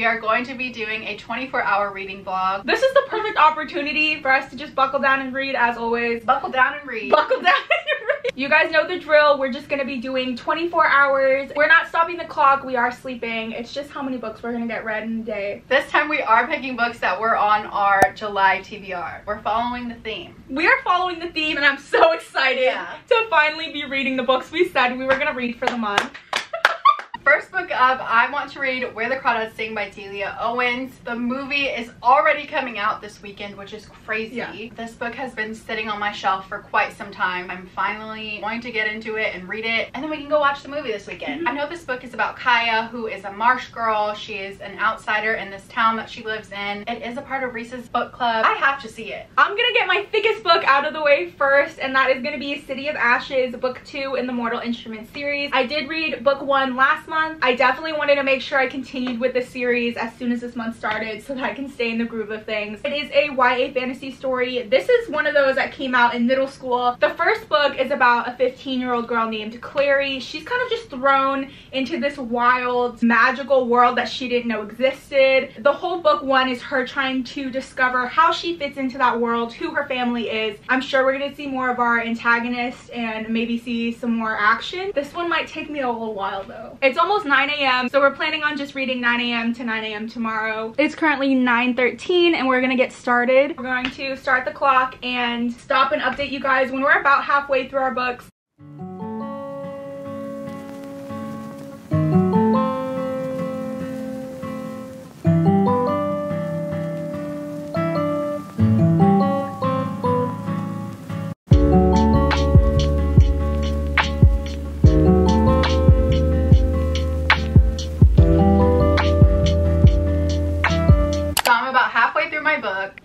are going to be doing a 24-hour reading vlog. This is the perfect opportunity for us to just buckle down and read, as always. Buckle down and read. Buckle down and read. You guys know the drill. We're just going to be doing 24 hours. We're not stopping the clock. We are sleeping. It's just how many books we're going to get read in a day. This time we are picking books that were on our July TBR. We're following the theme. We are following the theme, and I'm so excited to finally be reading the books we said we were going to read for the month. First book up, I want to read Where the Crawdads Sing by Delia Owens. The movie is already coming out this weekend, which is crazy. Yeah. This book has been sitting on my shelf for quite some time. I'm finally going to get into it and read it, and then we can go watch the movie this weekend. I know this book is about Kaya, who is a marsh girl. She is an outsider in this town that she lives in. It is a part of Reese's book club. I have to see it. I'm gonna get my thickest book out of the way first, and that is gonna be City of Ashes, book 2 in the Mortal Instruments series. I did read book 1 last month. I definitely wanted to make sure I continued with the series as soon as this month started so that I can stay in the groove of things. It is a YA fantasy story. This is one of those that came out in middle school. The first book is about a 15-year-old girl named Clary. She's kind of just thrown into this wild, magical world that she didn't know existed. The whole book 1 is her trying to discover how she fits into that world, who her family is. I'm sure we're going to see more of our antagonist and maybe see some more action. This one might take me a little while though. It's almost 9 a.m. so we're planning on just reading 9 a.m. to 9 a.m. tomorrow. It's currently 9:13 and we're gonna get started. We're going to start the clock and stop and update you guys when we're about halfway through our books.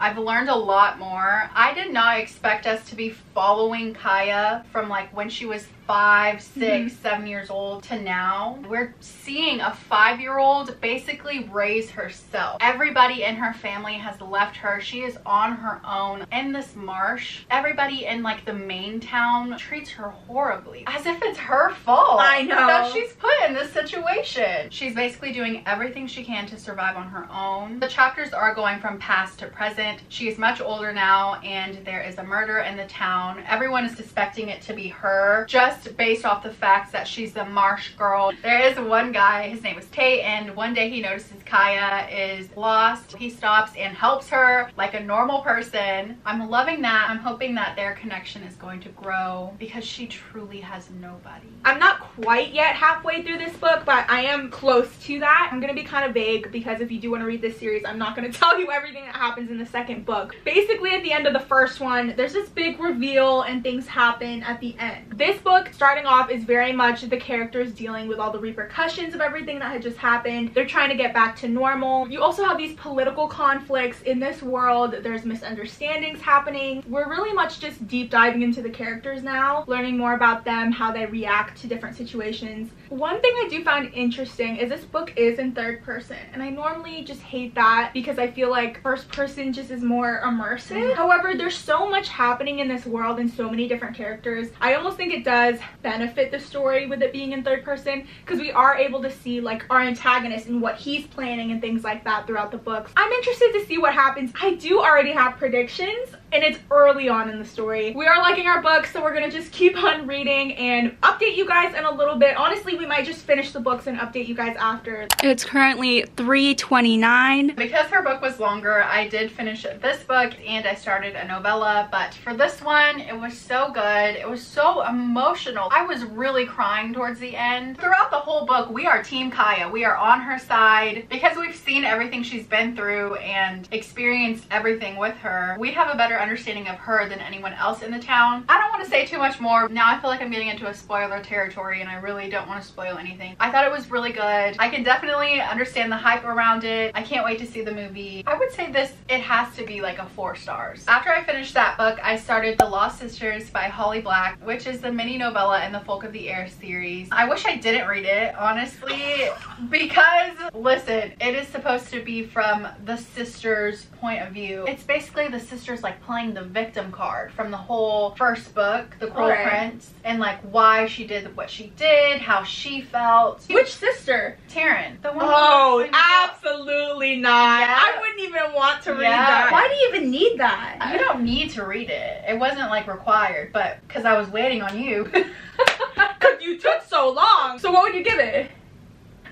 I've learned a lot more. I did not expect us to be following Kaya from like when she was 5, 6, 7 years old to now. We're seeing a 5-year-old basically raise herself. Everybody in her family has left her. She is on her own in this marsh. Everybody in like the main town treats her horribly, as if it's her fault. I know. That she's put in this situation. She's basically doing everything she can to survive on her own. The chapters are going from past to present. She is much older now and there is a murder in the town. Everyone is suspecting it to be her, just based off the facts that she's the marsh girl. There is one guy, his name is Tate, and one day he notices Kaya is lost. He stops and helps her like a normal person. I'm loving that. I'm hoping that their connection is going to grow because she truly has nobody. I'm not quite yet halfway through this book, but I am close to that. I'm gonna be kind of vague because if you do want to read this series, I'm not gonna tell you everything that happens in the second book. Basically, at the end of the first one, there's this big reveal and things happen at the end. This book, starting off, is very much the characters dealing with all the repercussions of everything that had just happened. They're trying to get back to normal. You also have these political conflicts in this world. There's misunderstandings happening. We're really much just deep diving into the characters now, learning more about them, how they react to different situations. One thing I do find interesting is this book is in third person, and I normally just hate that because I feel like first person just is more immersive. However, there's so much happening in this world and so many different characters. I almost think it does benefit the story with it being in third person because we are able to see like our antagonist and what he's planning and things like that throughout the books. I'm interested to see what happens. I do already have predictions and it's early on in the story. We are liking our books, so we're gonna just keep on reading and update you guys in a little bit. Honestly, we might just finish the books and update you guys after. It's currently 3:29. Because her book was longer, I did finish this book and I started a novella, but for this one, it was so good. It was so emotional. I was really crying towards the end. Throughout the whole book, we are Team Kaya. We are on her side because we've seen everything she's been through and experienced everything with her. We have a better understanding of her than anyone else in the town. I don't want to say too much more. Now I feel like I'm getting into a spoiler territory and I really don't want to spoil anything. I thought it was really good. I can definitely understand the hype around it. I can't wait to see the movie. I would say this, it has to be like a 4 stars. After I finished that book, I started The Lost Sisters by Holly Black, which is the mini novella in the Folk of the Air series. I wish I didn't read it, honestly, because listen, it is supposed to be from the sisters' point of view. It's basically the sisters like playing the victim card from the whole first book, The Cruel Prince, and like why she did what she did, how she felt. Which sister? Taryn. The one. Oh, absolutely not. Yeah. I wouldn't even want to read that. Why do you even need that? You don't need to read it. It wasn't like required, but because I was waiting on you. Because you took so long. So what would you give it?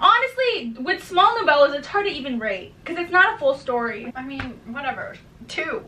Honestly, with small novellas, it's hard to even rate because it's not a full story. I mean, whatever. 2.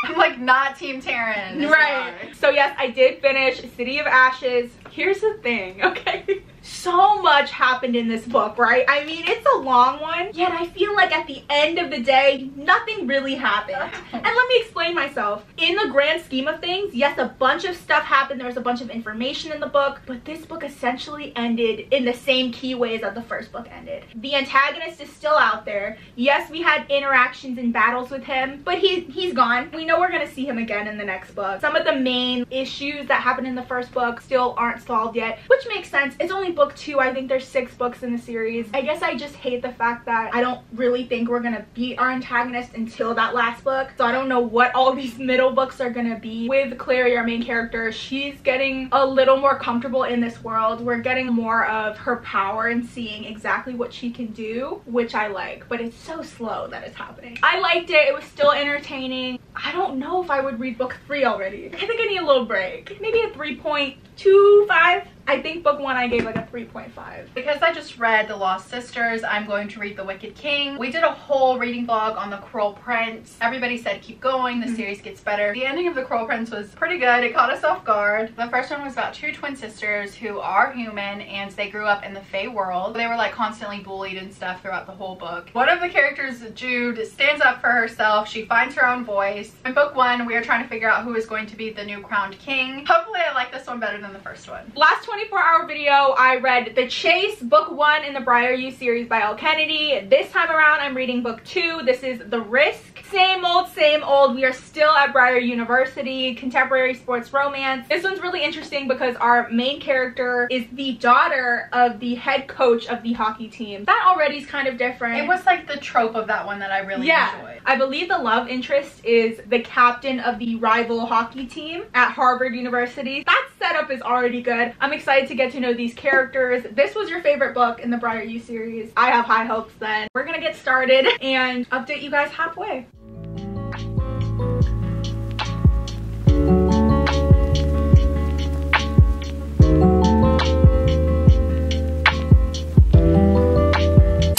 I'm like not Team Taryn. Right. So yes, I did finish City of Ashes. Here's the thing, okay? So much happened in this book, right? I mean, it's a long one, yet I feel like at the end of the day, nothing really happened. And let me explain myself. In the grand scheme of things, yes, a bunch of stuff happened. There was a bunch of information in the book, but this book essentially ended in the same key ways that the first book ended. The antagonist is still out there. Yes, we had interactions and battles with him, but he's gone. We know we're gonna see him again in the next book. Some of the main issues that happened in the first book still aren't solved yet, which makes sense. It's only book 2. I think there's 6 books in the series. I guess I just hate the fact that I don't really think we're gonna beat our antagonist until that last book. So I don't know what all these middle books are gonna be. With Clary, our main character, she's getting a little more comfortable in this world. We're getting more of her power and seeing exactly what she can do, which I like, but it's so slow that it's happening. I liked it. It was still entertaining. I don't know if I would read book 3 already. I think I need a little break. Maybe a 3.25. I think book 1 I gave like a 3.5. Because I just read The Lost Sisters, I'm going to read The Wicked King. We did a whole reading vlog on The Cruel Prince. Everybody said keep going, the series gets better. The ending of The Cruel Prince was pretty good. It caught us off guard. The first one was about 2 twin sisters who are human and they grew up in the Fae world. They were like constantly bullied and stuff throughout the whole book. One of the characters, Jude, stands up for herself. She finds her own voice. In book 1, we are trying to figure out who is going to be the new crowned king. Hopefully I like this one better than the first one. Last 24-hour video, I read The Chase, book 1 in the Briar U series by Elle Kennedy. This time around, I'm reading book 2. This is The Risk. Same old, same old. We are still at Briar University, contemporary sports romance. This one's really interesting because our main character is the daughter of the head coach of the hockey team. That already is kind of different. It was like the trope of that one that I really enjoyed. I believe the love interest is the captain of the rival hockey team at Harvard University. That setup is already good. I'm excited to get to know these characters. This was your favorite book in the Briar U series. I have high hopes then. We're gonna get started and update you guys halfway.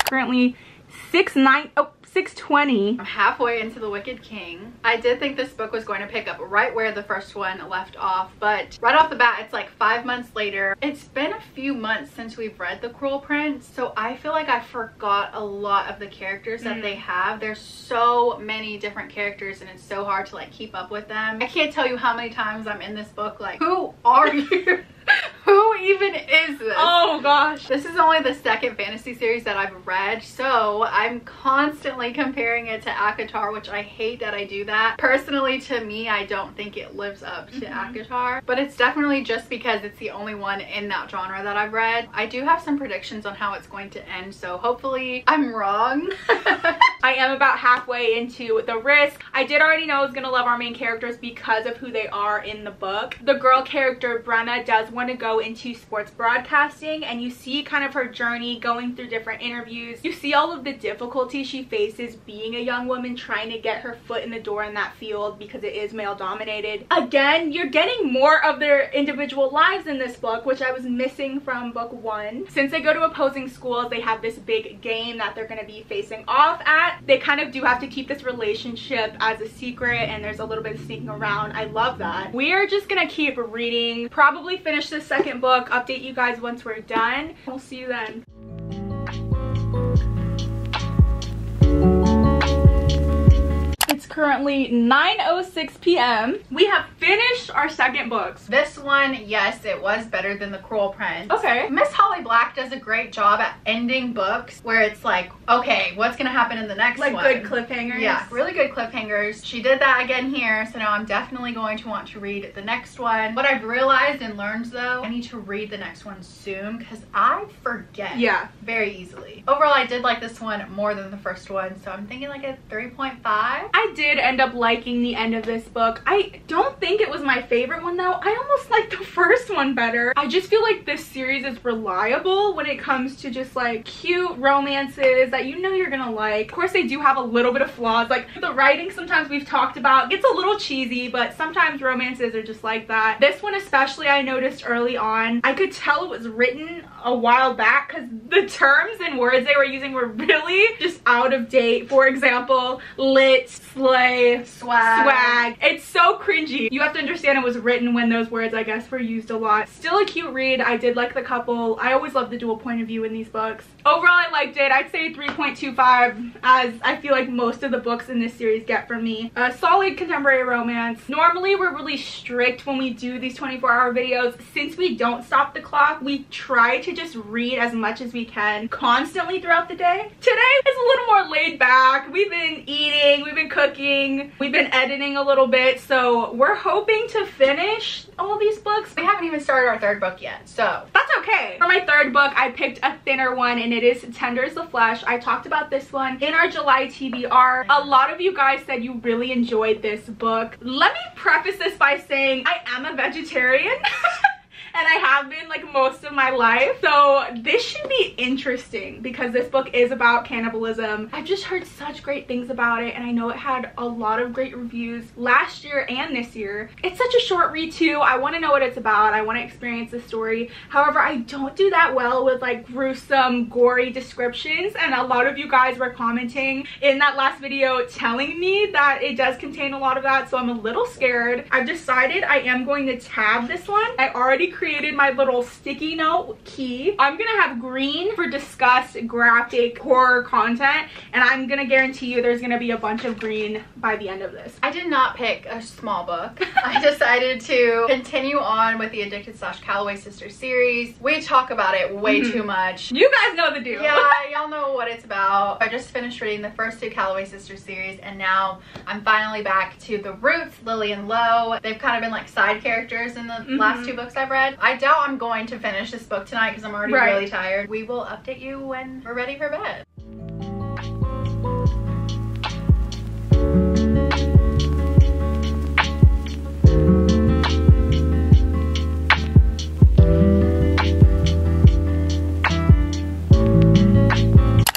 Currently 6:20. I'm halfway into The Wicked King. I did think this book was going to pick up right where the first one left off, but right off the bat, it's like 5 months later. It's been a few months since we've read The Cruel Prince, so I feel like I forgot a lot of the characters that they have. There's so many different characters and it's so hard to like keep up with them. I can't tell you how many times I'm in this book like, who are you? Who even is this? Oh gosh. This is only the second fantasy series that I've read, so I'm constantly comparing it to ACOTAR, which I hate that I do that. Personally, to me, I don't think it lives up to ACOTAR, but it's definitely just because it's the only one in that genre that I've read. I do have some predictions on how it's going to end, so hopefully I'm wrong. I am about halfway into The Risk. I did already know I was gonna love our main characters because of who they are in the book. The girl character, Brenna, does want to go into sports broadcasting, and you see kind of her journey going through different interviews. You see all of the difficulty she faces being a young woman trying to get her foot in the door in that field because it is male dominated. Again, you're getting more of their individual lives in this book, which I was missing from book 1. Since they go to opposing schools, they have this big game that they're going to be facing off at. They kind of do have to keep this relationship as a secret, and there's a little bit of sneaking around. I love that. We are just gonna keep reading, probably finish the second book, update you guys once we're done. We'll see you then. It's currently 9:06 p.m. We have finished our second books. This one, yes, it was better than The Cruel Prince. Okay. Miss Holly Black does a great job at ending books where it's like, okay, what's gonna happen in the next one? Like good cliffhangers. Yeah, really good cliffhangers. She did that again here, so now I'm definitely going to want to read the next one. What I've realized and learned though, I need to read the next one soon because I forget very easily. Overall, I did like this one more than the first one, so I'm thinking like a 3.5. I did end up liking the end of this book. I don't think it was my favorite one though. I almost like the first one better. I just feel like this series is reliable when it comes to just like cute romances that you know you're gonna like. Of course, they do have a little bit of flaws. Like the writing, sometimes we've talked about, gets a little cheesy, but sometimes romances are just like that. This one especially, I noticed early on, I could tell it was written a while back because the terms and words they were using were really just out of date. For example, lit, slay, swag. It's so cringy. You have to understand it was written when those words, I guess, were used a lot. Still a cute read. I did like the couple. I always love the dual point of view in these books. Overall, I liked it. I'd say 3.25, as I feel like most of the books in this series get from me. A solid contemporary romance. Normally, we're really strict when we do these 24-hour videos. Since we don't stop the clock, we try to just read as much as we can constantly throughout the day. Today, it's a little more laid back. We've been eating, we've been cooking, we've been editing a little bit, so we're hoping to finish all these books. We haven't even started our third book yet, so that's okay. For my third book, I picked a thinner one, and it is Tender as the Flesh. I talked about this one in our July TBR. A lot of you guys said you really enjoyed this book. Let me preface this by saying I am a vegetarian. And I have been like most of my life, so this should be interesting because this book is about cannibalism. I've just heard such great things about it, and I know it had a lot of great reviews last year and this year. It's such a short read too. I want to know what it's about. I want to experience the story. However, I don't do that well with like gruesome, gory descriptions, and a lot of you guys were commenting in that last video telling me that it does contain a lot of that, so I'm a little scared. I've decided I am going to tab this one. I already created my little sticky note key. I'm gonna have green for disgust, graphic, horror content, and I'm gonna guarantee you there's gonna be a bunch of green by the end of this. I did not pick a small book. I decided to continue on with the Addicted / Calloway Sisters series. We talk about it way too much. You guys know the deal. Yeah, y'all know what it's about. I just finished reading the first two Calloway Sisters series, and now I'm finally back to the roots, Lily and Lo. They've kind of been like side characters in the last two books I've read. I doubt I'm going to finish this book tonight because I'm already really tired. We will update you when we're ready for bed.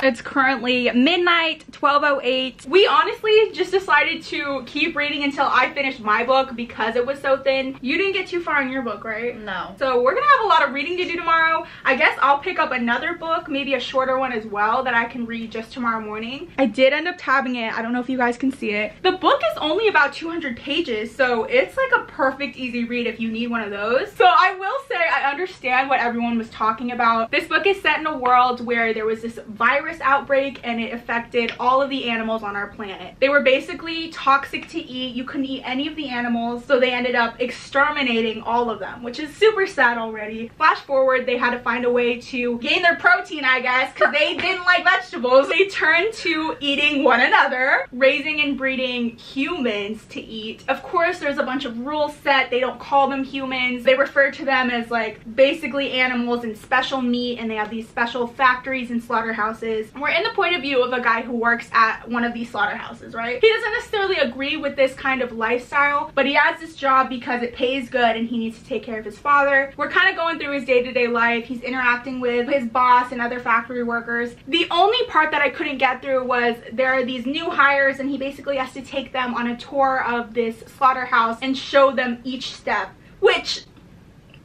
It's currently midnight, 12:08. We honestly just decided to keep reading until I finished my book because it was so thin. You didn't get too far in your book, right? No. So we're gonna have a lot of reading to do tomorrow. I guess I'll pick up another book, maybe a shorter one as well, that I can read just tomorrow morning. I did end up tabbing it. I don't know if you guys can see it. The book is only about 200 pages, so it's like a perfect easy read if you need one of those. So I will say I understand what everyone was talking about. This book is set in a world where there was this virus outbreak and it affected all of the animals on our planet. They were basically toxic to eat. You couldn't eat any of the animals, so they ended up exterminating all of them, which is super sad already. Flash forward, they had to find a way to gain their protein, I guess, because they didn't like vegetables. They turned to eating one another, raising and breeding humans to eat. Of course, there's a bunch of rules set. They don't call them humans. They refer to them as like basically animals and special meat, and they have these special factories and slaughterhouses. We're in the point of view of a guy who works at one of these slaughterhouses, right? He doesn't necessarily agree with this kind of lifestyle, but he has this job because it pays good and he needs to take care of his father. We're kind of going through his day-to-day life. He's interacting with his boss and other factory workers. The only part that I couldn't get through was there are these new hires and he basically has to take them on a tour of this slaughterhouse and show them each step, which,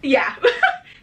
yeah.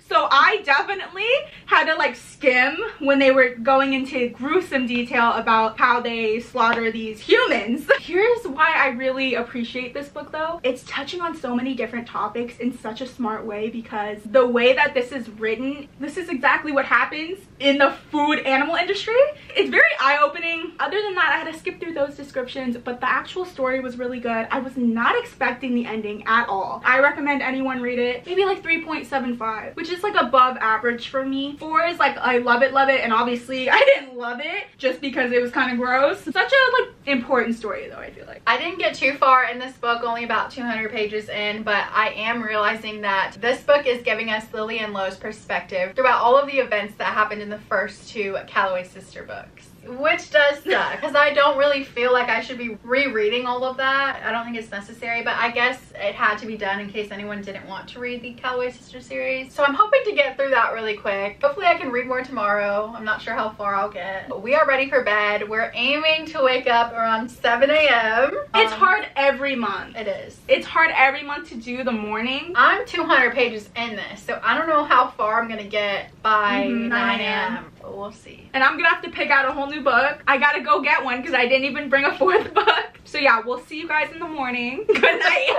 So I definitely had to like skim when they were going into gruesome detail about how they slaughter these humans. Here's why I really appreciate this book though. It's touching on so many different topics in such a smart way, because the way that this is written, this is exactly what happens in the food animal industry. It's very eye-opening. Other than that, I had to skip through those descriptions, but the actual story was really good. I was not expecting the ending at all. I recommend anyone read it. Maybe like 3.75, which is like above average for me. 4 is like I love it, and obviously I didn't love it just because it was kind of gross. Such a like important story though, I feel like. I didn't get too far in this book, only about 200 pages in, but I am realizing that this book is giving us Lily and Lo's perspective throughout all of the events that happened in the first two Calloway sister books. which does suck because I don't really feel like I should be rereading all of that. I don't think it's necessary, but I guess it had to be done in case anyone didn't want to read the Calloway Sisters series. So I'm hoping to get through that really quick. Hopefully I can read more tomorrow. I'm not sure how far I'll get. But we are ready for bed. We're aiming to wake up around 7 a.m. It's hard every month. It is. It's hard every month to do the morning. I'm 200 pages in this, so I don't know how far I'm gonna get by 9 a.m. But we'll see. And I'm gonna have to pick out a whole new book. I gotta go get one because I didn't even bring a 4th book. So yeah, we'll see you guys in the morning. Good night.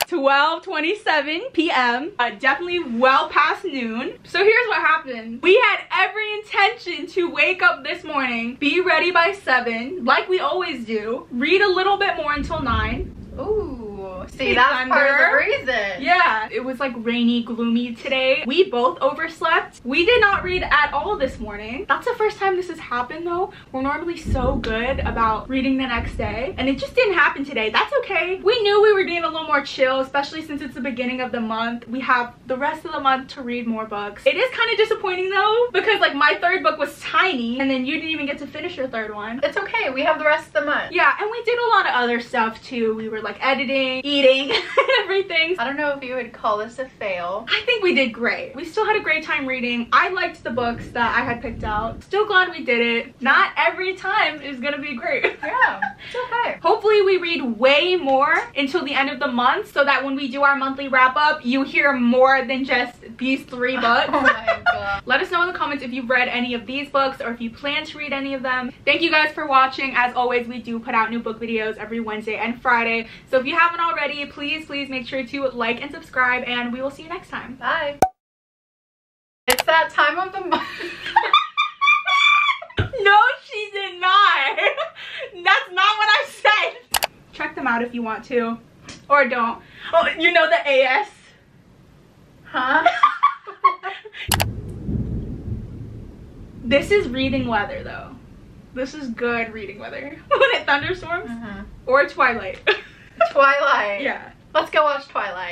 12:27 p.m. Definitely well past noon. So here's what happened. We had every intention to wake up this morning, be ready by 7, like we always do, read a little bit more until 9. Ooh, see, that's part of the reason. Yeah, it was like rainy, gloomy today. We both overslept. We did not read at all this morning. That's the first time this has happened though. We're normally so good about reading the next day, and it just didn't happen today. That's okay. We knew we were being a little more chill, especially since it's the beginning of the month. We have the rest of the month to read more books. It is kind of disappointing though, because like my 3rd book was tiny, and then you didn't even get to finish your 3rd one. It's okay. We have the rest of the month. Yeah, and we did a lot of other stuff too. We were like editing, eating, and everything. I don't know if you would call this a fail. I think we did great. We still had a great time reading. I liked the books that I had picked out. Still glad we did it. Not every time is gonna be great. Yeah, it's okay. Hopefully we read way more until the end of the month so that when we do our monthly wrap up, you hear more than just these 3 books. Oh my god. Let us know in the comments if you've read any of these books or if you plan to read any of them. Thank you guys for watching. As always, we do put out new book videos every Wednesday and Friday. So if you haven't already, please make sure to like and subscribe, and we will see you next time. Bye. It's that time of the month. No, she did not. That's not what I said. Check them out if you want to, or don't. Oh, you know the AS. Huh? This is reading weather though. This is good reading weather. When it thunderstorms. Or Twilight. Twilight. Yeah. Let's go watch Twilight.